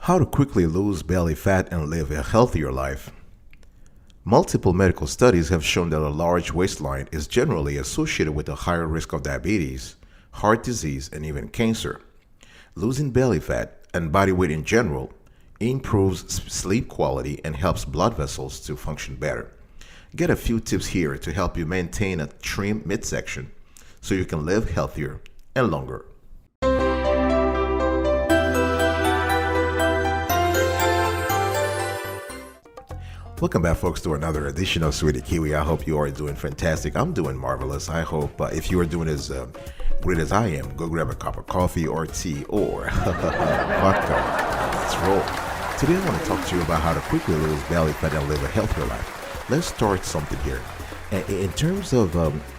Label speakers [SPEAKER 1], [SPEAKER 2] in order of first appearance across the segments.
[SPEAKER 1] How to quickly lose belly fat and live a healthier life. Multiple medical studies have shown that a large waistline is generally associated with a higher risk of diabetes, heart disease, and even cancer. Losing belly fat and body weight in general improves sleep quality and helps blood vessels to function better. Get a few tips here to help you maintain a trim midsection so you can live healthier and longer. Welcome back, folks, to another edition of Sweetie Kiwi. I hope you are doing fantastic. I'm doing marvelous. I hope if you are doing as great as I am, go grab a cup of coffee or tea or vodka. Let's roll. Today I want to talk to you about how to quickly lose belly fat and live a healthier life. Let's start something here. In terms of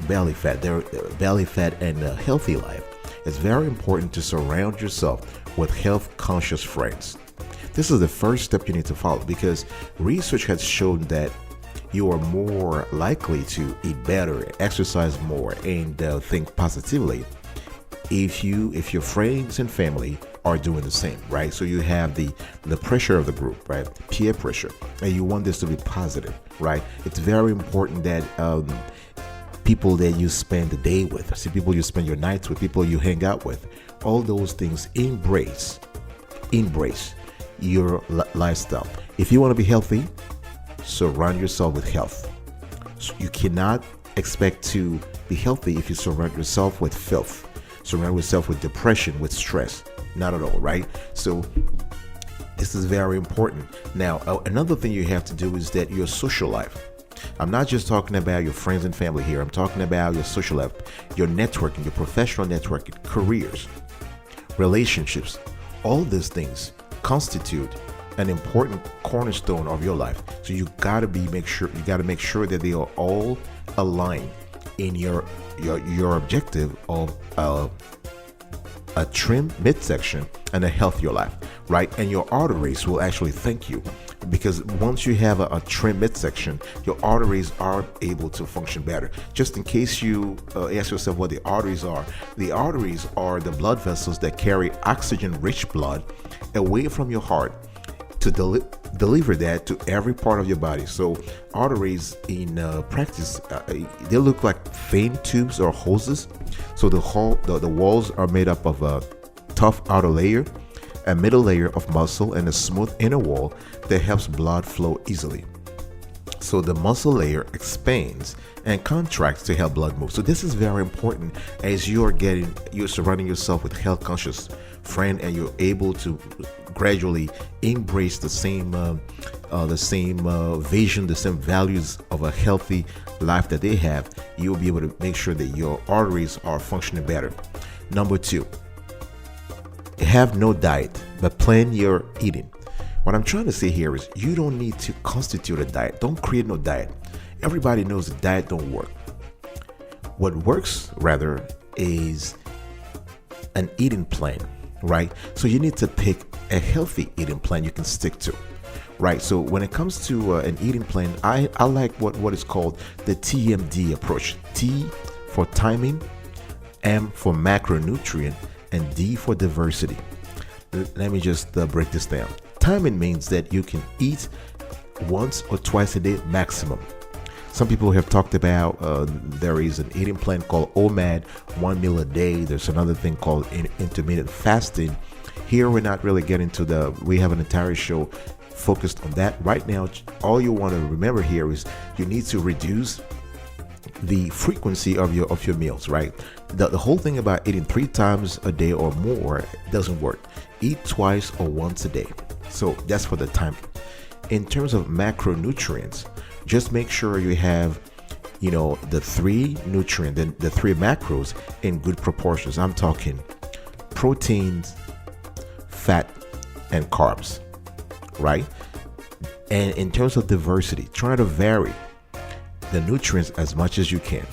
[SPEAKER 1] belly fat and a healthy life, it's very important to surround yourself with health-conscious friends. This is the first step you need to follow because research has shown that you are more likely to eat better, exercise more, and think positively if your friends and family are doing the same, right? So you have the pressure of the group, right? Peer pressure, and you want this to be positive, right? It's very important that people that you spend the day with, people you spend your nights with, people you hang out with, all those things, embrace your lifestyle. If you want to be healthy, surround yourself with health. You cannot expect to be healthy if you surround yourself with filth, surround yourself with depression, with stress. Not at all, right? So this is very important. Now, another thing you have to do is that your social life. I'm not just talking about your friends and family here. I'm talking about your social life, your networking, your professional networking, careers, relationships. All these things constitute an important cornerstone of your life. So you gotta make sure that they are all aligned in your objective of a trim midsection and a healthier life, right? And your arteries will actually thank you because once you have a trim midsection, your arteries are able to function better. Just in case you ask yourself what the arteries are the blood vessels that carry oxygen-rich blood away from your heart to deliver that to every part of your body. So arteries in practice, they look like thin tubes or hoses. So the walls are made up of a tough outer layer, a middle layer of muscle, and a smooth inner wall that helps blood flow easily. So the muscle layer expands and contracts to help blood move. So this is very important as you're surrounding yourself with health conscious friend and you're able to gradually embrace the same vision, the same values of a healthy life that they have. You'll be able to make sure that your arteries are functioning better. Number 2, have no diet, but plan your eating. What I'm trying to say here is you don't need to constitute a diet. Don't create no diet. Everybody knows the diet don't work. What works rather is an eating plan, right? So you need to pick a healthy eating plan you can stick to, right? So when it comes to an eating plan, I like what is called the TMD approach. T for timing, M for macronutrient, and D for diversity. Let me just break this down. Timing means that you can eat once or twice a day maximum. Some people have talked about there is an eating plan called OMAD, 1 meal a day. There's another thing called intermittent fasting. Here we're not really getting to we have an entire show focused on that. Right now, all you want to remember here is you need to reduce the frequency of your meals, right? The whole thing about eating 3 times a day or more doesn't work. Eat twice or once a day. So that's for the time. In terms of macronutrients, just make sure you have the 3 nutrients, the 3 macros in good proportions. I'm talking proteins, fat, and carbs, right? And in terms of diversity, try to vary the nutrients as much as you can,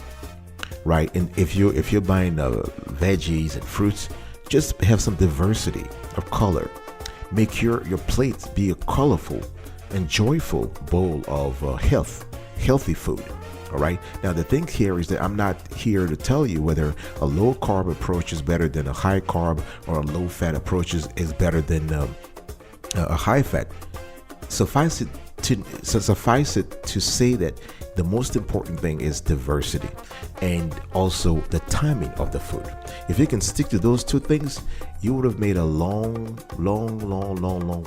[SPEAKER 1] right? And if you're buying veggies and fruits, just have some diversity of color. Make your plate be a colorful and joyful bowl of healthy food. All right. Now, the thing here is that I'm not here to tell you whether a low carb approach is better than a high carb or a low fat approach is better than a high fat. Suffice it to say that the most important thing is diversity and also the timing of the food. If you can stick to those two things, you would have made a long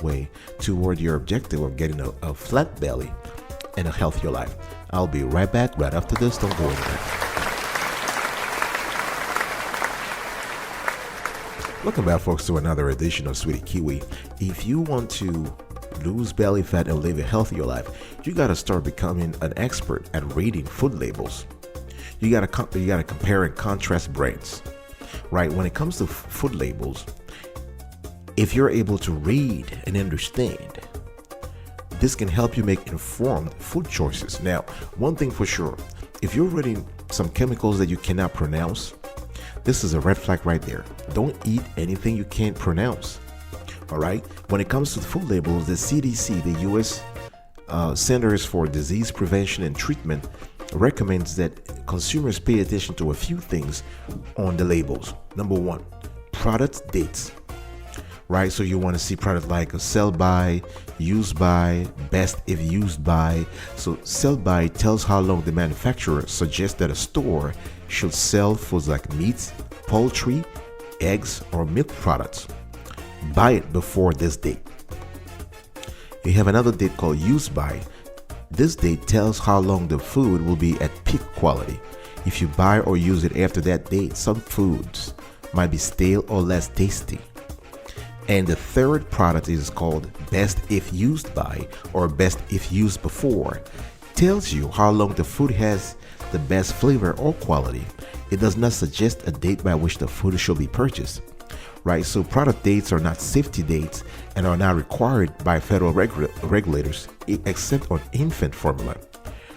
[SPEAKER 1] way toward your objective of getting a flat belly and a healthier life. I'll be right back right after this. Don't go anywhere. Welcome back, folks, to another edition of Sweetie Kiwi. If you want to lose belly fat and live a healthier life, you got to start becoming an expert at reading food labels. You got to compare and contrast brands, right? When it comes to food labels, if you're able to read and understand, this can help you make informed food choices. Now, one thing for sure, if you're reading some chemicals that you cannot pronounce, this is a red flag right there. Don't eat anything you can't pronounce. All right. When it comes to food labels, the CDC, the U.S. Centers for Disease Prevention and Treatment, recommends that consumers pay attention to a few things on the labels. Number one, product dates. Right. So you want to see product like a sell by, use by, best if used by. So sell by tells how long the manufacturer suggests that a store should sell foods like meats, poultry, eggs, or milk products. Buy it before this date. You have another date called use by. This date tells how long the food will be at peak quality. If you buy or use it after that date, some foods might be stale or less tasty. And the third product is called best if used by or best if used before. Tells you how long the food has the best flavor or quality. It does not suggest a date by which the food should be purchased. Right, so product dates are not safety dates and are not required by federal regulators except on infant formula.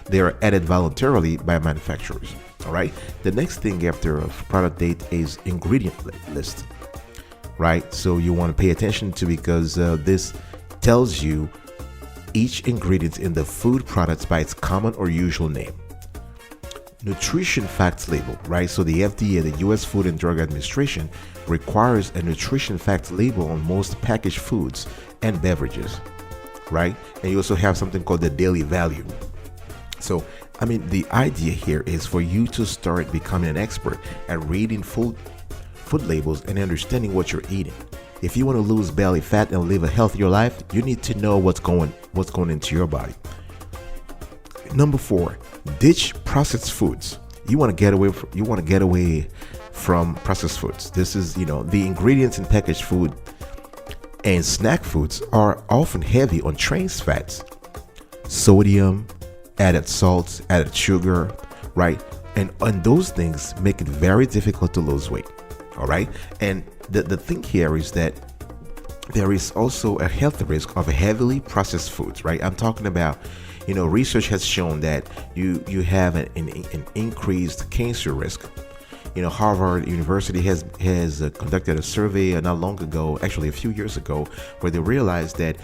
[SPEAKER 1] They are added voluntarily by manufacturers. All right, the next thing after a product date is ingredient list. Right, so you want to pay attention to, because this tells you each ingredient in the food products by its common or usual name. Nutrition facts label, right? So the FDA, the U.S. Food and Drug Administration, requires a nutrition facts label on most packaged foods and beverages, right? And you also have something called the daily value. So, I mean, the idea here is for you to start becoming an expert at reading food labels and understanding what you're eating. If you want to lose belly fat and live a healthier life, you need to know what's going into your body. Number 4, ditch processed foods. You want to get away from processed foods. This is, the ingredients in packaged food and snack foods are often heavy on trans fats, sodium, added salts, added sugar, right? And those things make it very difficult to lose weight. All right. And the thing here is that there is also a health risk of heavily processed foods, right? I'm talking about, research has shown that you have an increased cancer risk. Harvard University has conducted a survey not long ago, actually a few years ago, where they realized that,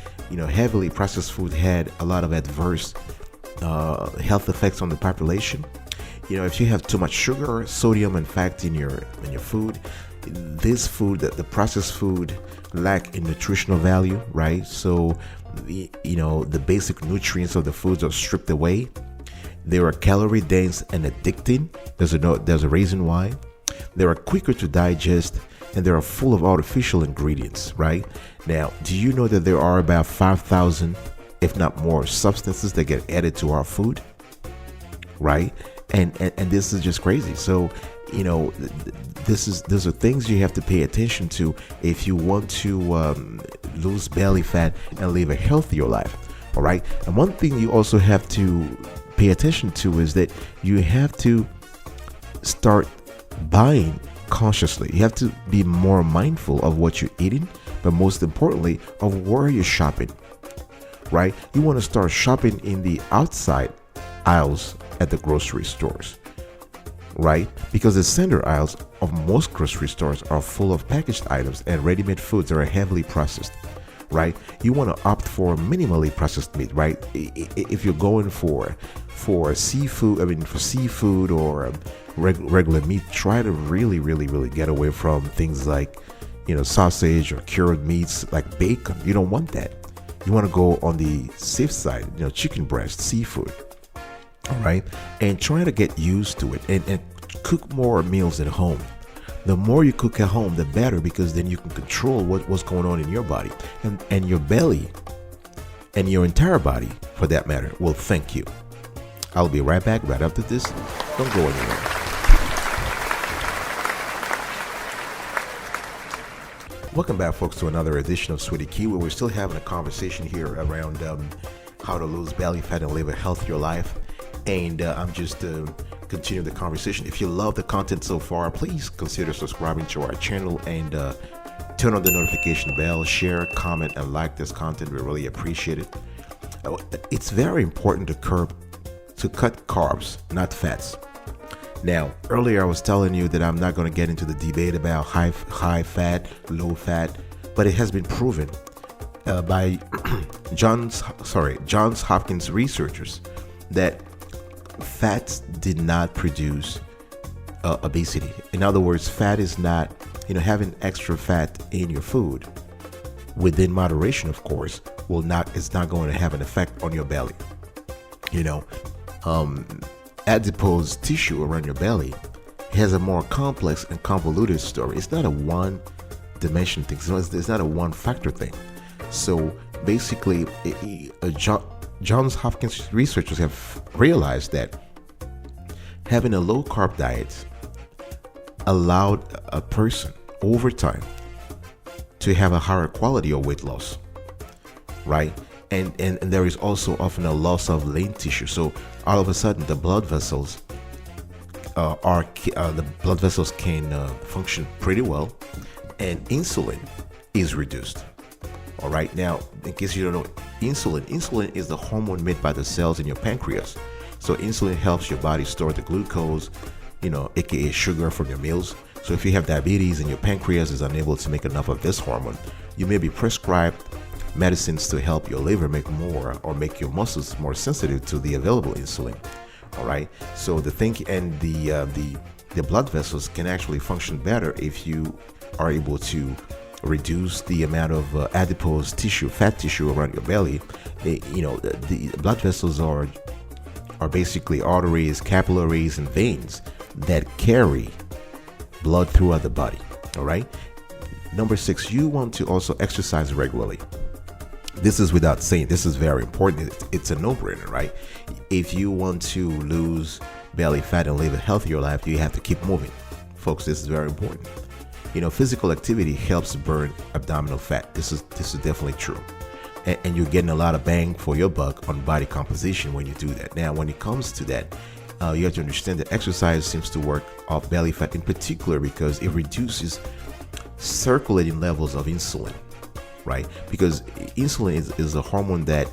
[SPEAKER 1] heavily processed food had a lot of adverse health effects on the population. If you have too much sugar, sodium, and fat in your food, the processed food lack in nutritional value, right? So, the basic nutrients of the foods are stripped away. They are calorie dense and addicting. There's a reason why. They are quicker to digest, and they are full of artificial ingredients, right? Now, do you know that there are about 5,000, if not more, substances that get added to our food, right? And this is just crazy. So, these are things you have to pay attention to if you want to lose belly fat and live a healthier life. All right. And one thing you also have to pay attention to is that you have to start buying consciously. You have to be more mindful of what you're eating, but most importantly, of where you're shopping. Right. You want to start shopping in the outside aisles at the grocery stores, right? Because the center aisles of most grocery stores are full of packaged items and ready-made foods that are heavily processed, right? You want to opt for minimally processed meat, right? If you're going for seafood or regular meat, try to really get away from things like, sausage or cured meats like bacon. You don't want that. You want to go on the safe side, chicken breast, seafood. All right. And trying to get used to it and cook more meals at home. The more you cook at home, the better, because then you can control what's going on in your body, and your belly and your entire body, for that matter, will thank you. I'll be right back right after this. Don't go anywhere. Welcome back, folks, to another edition of Sweetie Key, where we're still having a conversation here around how to lose belly fat and live a healthier life. And I'm just continuing the conversation. If you love the content so far, please consider subscribing to our channel and turn on the notification bell, share, comment, and like this content. We really appreciate it. It's very important to cut carbs, not fats. Now, earlier I was telling you that I'm not going to get into the debate about high fat, low fat, but it has been proven by Johns Hopkins researchers that fats did not produce obesity. In other words, fat is not, having extra fat in your food within moderation, of course, it's not going to have an effect on your belly. Adipose tissue around your belly has a more complex and convoluted story. It's not a one-dimension thing. It's not a one-factor thing. So basically, Johns Hopkins researchers have realized that having a low-carb diet allowed a person over time to have a higher quality of weight loss, right? And there is also often a loss of lean tissue. So all of a sudden, the blood vessels can function pretty well, and insulin is reduced. All right. Now, in case you don't know, insulin is the hormone made by the cells in your pancreas. So insulin helps your body store the glucose, aka sugar, from your meals. So if you have diabetes and your pancreas is unable to make enough of this hormone, you may be prescribed medicines to help your liver make more, or make your muscles more sensitive to the available insulin. All right. So the blood vessels can actually function better if you are able to reduce the amount of adipose tissue, fat tissue around your belly. The blood vessels are basically arteries, capillaries, and veins that carry blood throughout the body. All right. Number 6, you want to also exercise regularly. This is without saying, this is very important. It's a no-brainer, right? If you want to lose belly fat and live a healthier life, you have to keep moving. Folks, this is very important. Physical activity helps burn abdominal fat. This is definitely true. And you're getting a lot of bang for your buck on body composition when you do that. Now, when it comes to that, you have to understand that exercise seems to work off belly fat in particular, because it reduces circulating levels of insulin, right? Because insulin is a hormone that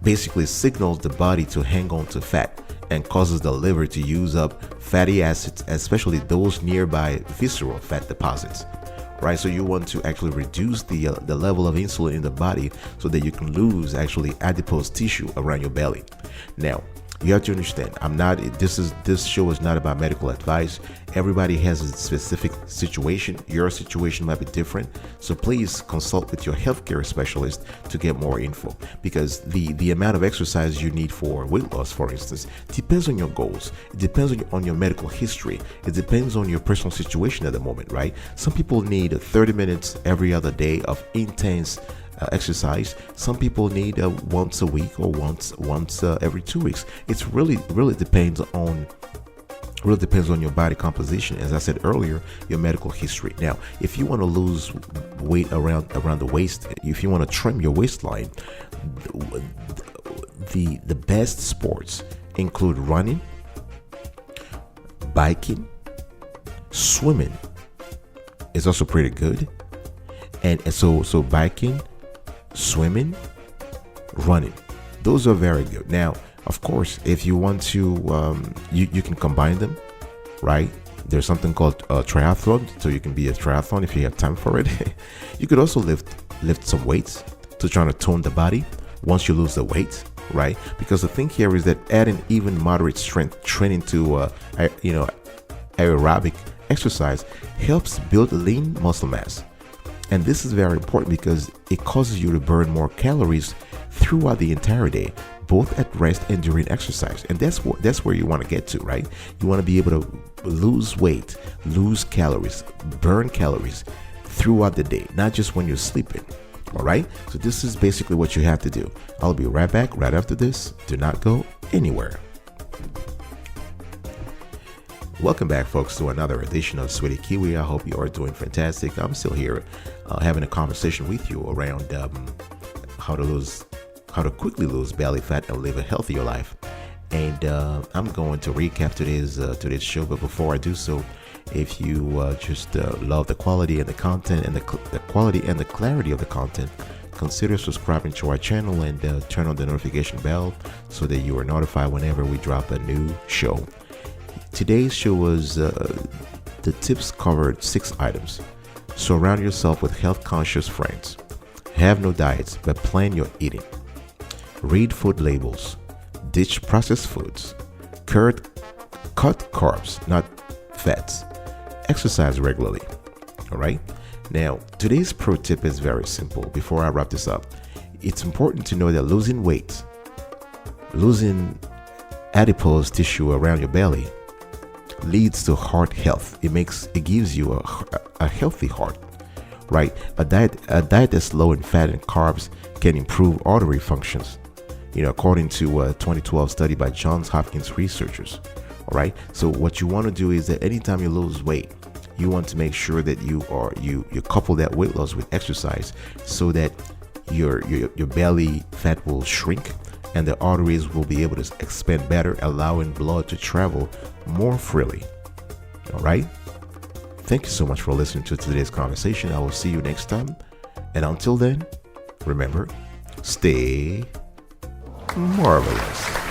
[SPEAKER 1] basically signals the body to hang on to fat and causes the liver to use up fatty acids, especially those nearby visceral fat deposits, right? So you want to actually reduce the level of insulin in the body so that you can lose actually adipose tissue around your belly. Now, you have to understand, this show is not about medical advice. Everybody has a specific situation. Your situation might be different. So please consult with your healthcare specialist to get more info, because the amount of exercise you need for weight loss, for instance, depends on your goals. It depends on your medical history. It depends on your personal situation at the moment, right? Some people need 30 minutes every other day of intense exercise. Some people need once a week or once every 2 weeks. It's really depends on your body composition. As I said earlier, your medical history. Now, if you want to lose weight around the waist, if you want to trim your waistline, the best sports include running, biking, swimming is also pretty good. And so biking, swimming, running, those are very good. Now, of course, if you want to, you can combine them, right? There's something called a triathlon, so you can be a triathlon if you have time for it. You could also lift some weights to try to tone the body once you lose the weight, right? Because the thing here is that adding even moderate strength training to aerobic exercise helps build lean muscle mass, And this is very important because it causes you to burn more calories throughout the entire day, both at rest and during exercise. And that's where you want to get to, right? You want to be able to lose weight, lose calories, burn calories throughout the day, not just when you're sleeping. All right, so this is basically what you have to do. I'll be right back right after this. Do not go anywhere. Welcome back, folks, to another edition of Sweaty Kiwi. I hope you are doing fantastic. I'm still here having a conversation with you around how to quickly lose belly fat and live a healthier life. And I'm going to recap today's show, but before I do so, if you just love the quality and the content and the quality and the clarity of the content, consider subscribing to our channel and turn on the notification bell so that you are notified whenever we drop a new show. Today's show was the tips covered 6 items. Surround yourself with health-conscious friends. Have no diets, but plan your eating. Read food labels. Ditch processed foods. Cut carbs, not fats. Exercise regularly. All right. Now, today's pro tip is very simple. Before I wrap this up, it's important to know that losing weight, losing adipose tissue around your belly, leads to heart health. It gives you a healthy heart, right? A diet that's low in fat and carbs can improve artery functions, according to a 2012 study by Johns Hopkins researchers. All right. So what you want to do is that anytime you lose weight, you want to make sure that you couple that weight loss with exercise so that your belly fat will shrink and the arteries will be able to expand better, allowing blood to travel more freely. All right. Thank you so much for listening to today's conversation. I will see you next time. And until then, remember, stay marvelous.